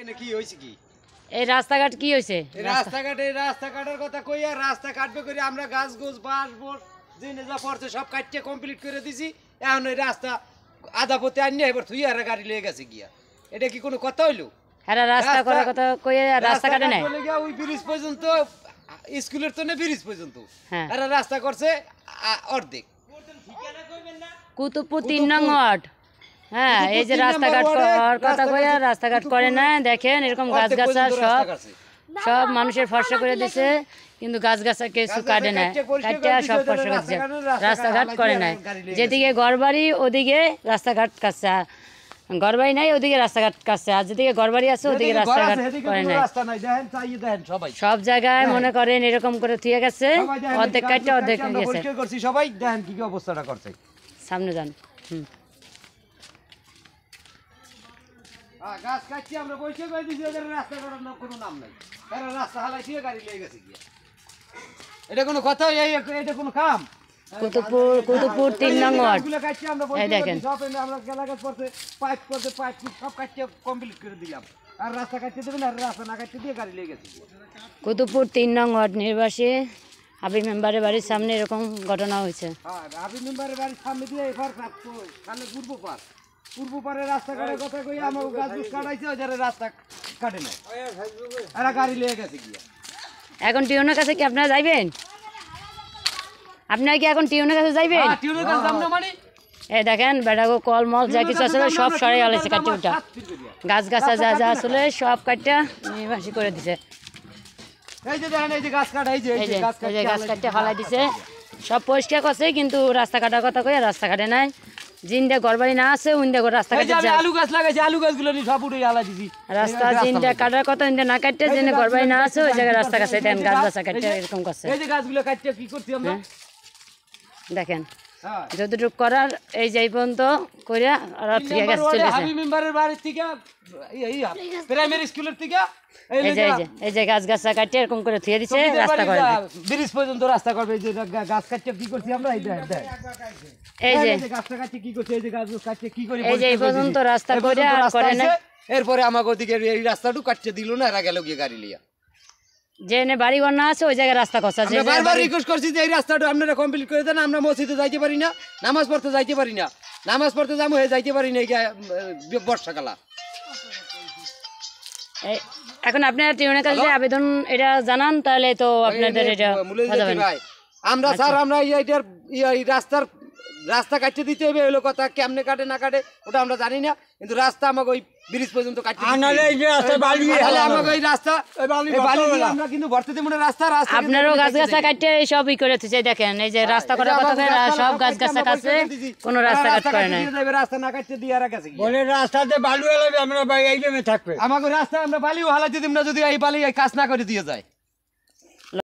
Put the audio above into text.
এনে কি হইছে কি এই রাস্তাঘাট কি হইছে রাস্তাঘাটের কথা কই আর রাস্তা কাটবে করে আমরা গাছ গোছ বাঁশ বোস জিনে যা পড়ছে সব কাটতে কমপ্লিট করে দিছি এখন এই রাস্তা আধা পথে আনিয়ে এবার তুই আর গাড়ি লেগে গেছে গিয়া এটা কি কোনো কথা হইলো হ্যাঁ রাস্তা করার কথা কই রাস্তা কাটে নাই বলে গিয়া ওই ব্রিজ পর্যন্ত স্কুলের তো না ব্রিজ পর্যন্ত হ্যাঁ আর রাস্তা করছে অর্ধেক কুতুবপুর 3 নং ওয়ার্ড হ্যাঁ এই যে রাস্তাঘাট করার কথা কই রাস্তাঘাট করে না দেখেন এরকম গাছ গাছা সব মানুষের ফর্সা করে দিছে কিন্তু গাছ গাছা কিছু কাটে না কাটিয়া সব ফর্সা করছে রাস্তাঘাট করে না যেদিকে ঘরবাড়ি ওদিকে রাস্তাঘাট কাটছে ঘরবাড়ি নাই ওদিকে রাস্তাঘাট কাটছে আর যেদিকে ঘরবাড়ি আছে ওদিকে রাস্তাঘাট করে নাই সব জায়গায় মনে করেন এরকম করে থুয়ে গেছে অর্ধেক কাটতে অর্ধেক গেছে সবাই দেখেন কি অবস্থাটা করছে সামনে যান গাছ কাটছি আমরা বসে করে দিছি ওদের রাস্তা করার কোনো নাম নাই এরা রাস্তা হালাই দিয়ে গাড়ি লেগে গেছে গিয়া এটা কোনো কথা এটা কোনো কাম কুতুবপুর 3 নং ওয়ার্ড এই দেখেন আমরা গেলা গাছ পড়ছে পাইপ সব কাটতে কমপ্লিট করে দিলাম আর রাস্তা কাটতে দেবেন আর রাস্তা না কাটতে দিয়ে গাড়ি লেগে গেছে কুতুবপুর 3 নং ওয়ার্ড নির্বাসী হাবিব মেম্বারের বাড়ির সামনে এরকম ঘটনা হয়েছে হ্যাঁ হাবিব মেম্বারের বাড়ির সামনে দিয়ে এবার তাহলে পূর্ব পারে রাস্তাঘাটের কথা কই আমার গাছ কাটাইছে ওদের রাস্তা কাটে না এরা গাড়ি লেগে গেছে গিয়া এখন টিউনের কাছে কি আপনারা যাইবেন আপনারা কি এখন টিউনের কাছে যাইবেন টিউনের কাছে যাব না মানে এই দেখেন বেটাগো কল মল যা কিছু আছে সব সরাই আলাইছে কাটতে উঠা গাছ গাছা যা যা আসলে সব কাটটা নির্বাসী করে দিছে এই যে দেখেন এই যে গাছ কাটা এই যে গাছ কাটতে ফালাই দিছে সব পরিষ্কার করছে কিন্তু রাস্তা কাটার কথা কই রাস্তা কাটে নাই জিন্দা ঘরবাড়ি না আছে উইন্দা রাস্তা কাটে যায় আলু গাছ লাগাইছে আলু গাছগুলো নি সব উড়ে আলা দিছি রাস্তা জিন্দা কাটার কথা ইন্দা না কাটতে জেনে ঘরবাড়ি না আছে ওই জায়গায় রাস্তা কাটে দেন গাছ গাছা কাটতে এরকম করছে এই যে গাছগুলো কাটতে কি করছি আমরা দেখেন যতটুকু করার এই যাই পর্যন্ত কইরা আর ঠিক আছে চলে গেছে হাবিব মেম্বারের বাড়ি থেকে এই প্রাইমারি স্কুলের থেকে এই যে গাছ গাছা কাটতে এরকম করে থুয়ে দিছে রাস্তা করে ব্রিজ পর্যন্ত রাস্তা করবে এই যে গাছ কাটতে কি করছি আমরা এই যে গাছটা কাটতে কি করছে এই যে গাছ কাটতে কি করে এই যে এই পর্যন্ত রাস্তা করে আর করে না এরপরে আমাকে ওদিকে এই রাস্তাটু কাটতে দিল না এরা গেল গিয়ে গাড়ি লিয়া যেনে বাড়ি ঘর না আছে ওই জায়গায় রাস্তা কষা আছে বারবার রিকোয়েস্ট করছি যে এই রাস্তাটা আপনারা কমপ্লিট করে দেন আমরা মসজিদে যাইতে পারি না নামাজ পড়তে যাইতে পারি না নামাজ পড়তে যাবো যাইতে পারি না বর্ষাকালা এখন আপনারা টিউনের কাছে আবেদন এটা জানান তাহলে তো আপনাদের এটা আমরা স্যার আমরা এই রাস্তা কাটতে দিতে হবে এলো কথা কেমনে কাটে না কাটে ওটা আমরা জানি না কিন্তু রাস্তা আমাকে ওই ব্রিজ পর্যন্ত কাটতে আমাকে ওই রাস্তা আমরা কিন্তু ভর্তি দিব না রাস্তা আপনারও গাছ গাছা কাটতে সবই করে তুই দেখেন এই যে রাস্তা করার কথা সব গাছ গাছা কাটছে কোনো রাস্তা কাট করে না রাস্তা না কাটতে দিয়ে আর গেছে বলে রাস্তাতে বালু এলাবে আমরা এইভাবে থাকবে আমাকে রাস্তা আমরা বালিও হালাতে দিব না যদি এই বালি কাজ না করে দিয়ে যায়